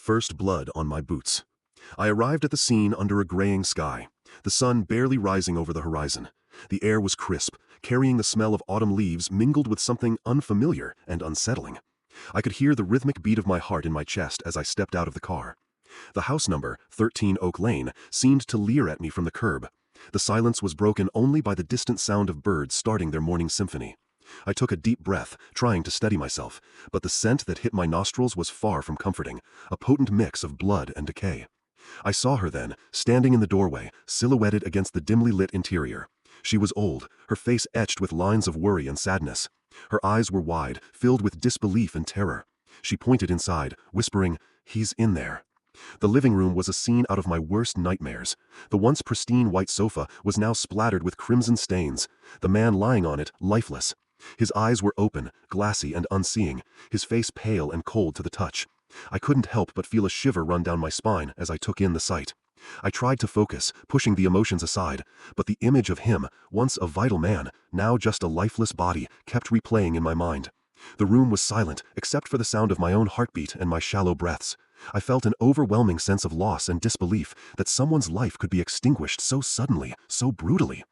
First blood on my boots. I arrived at the scene under a graying sky, the sun barely rising over the horizon. The air was crisp, carrying the smell of autumn leaves mingled with something unfamiliar and unsettling. I could hear the rhythmic beat of my heart in my chest as I stepped out of the car. The house number, 13 Oak Lane, seemed to leer at me from the curb. The silence was broken only by the distant sound of birds starting their morning symphony. I took a deep breath, trying to steady myself, but the scent that hit my nostrils was far from comforting, a potent mix of blood and decay. I saw her then, standing in the doorway, silhouetted against the dimly lit interior. She was old, her face etched with lines of worry and sadness. Her eyes were wide, filled with disbelief and terror. She pointed inside, whispering, "He's in there." The living room was a scene out of my worst nightmares. The once pristine white sofa was now splattered with crimson stains, the man lying on it lifeless. His eyes were open, glassy and unseeing, his face pale and cold to the touch. I couldn't help but feel a shiver run down my spine as I took in the sight. I tried to focus, pushing the emotions aside, but the image of him, once a vital man, now just a lifeless body, kept replaying in my mind. The room was silent, except for the sound of my own heartbeat and my shallow breaths. I felt an overwhelming sense of loss and disbelief that someone's life could be extinguished so suddenly, so brutally.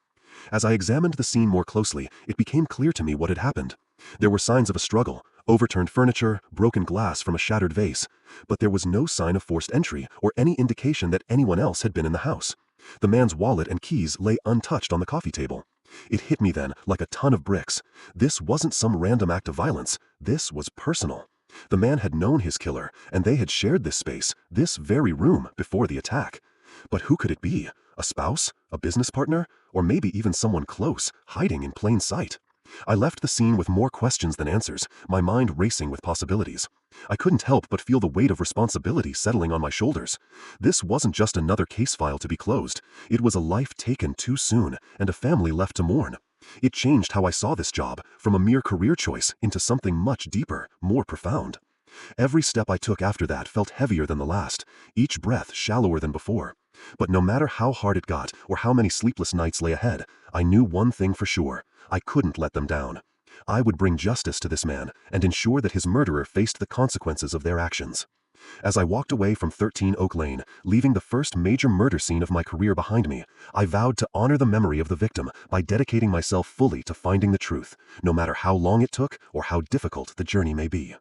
As I examined the scene more closely, it became clear to me what had happened. There were signs of a struggle, overturned furniture, broken glass from a shattered vase, but there was no sign of forced entry or any indication that anyone else had been in the house. The man's wallet and keys lay untouched on the coffee table. It hit me then like a ton of bricks. This wasn't some random act of violence. This was personal. The man had known his killer, and they had shared this space, this very room, before the attack. But who could it be? A spouse? A business partner? Or maybe even someone close, hiding in plain sight? I left the scene with more questions than answers, my mind racing with possibilities. I couldn't help but feel the weight of responsibility settling on my shoulders. This wasn't just another case file to be closed. It was a life taken too soon, and a family left to mourn. It changed how I saw this job, from a mere career choice into something much deeper, more profound. Every step I took after that felt heavier than the last, each breath shallower than before. But no matter how hard it got, or how many sleepless nights lay ahead, I knew one thing for sure. I couldn't let them down. I would bring justice to this man and ensure that his murderer faced the consequences of their actions. As I walked away from 13 Oak Lane, leaving the first major murder scene of my career behind me, I vowed to honor the memory of the victim by dedicating myself fully to finding the truth, no matter how long it took or how difficult the journey may be.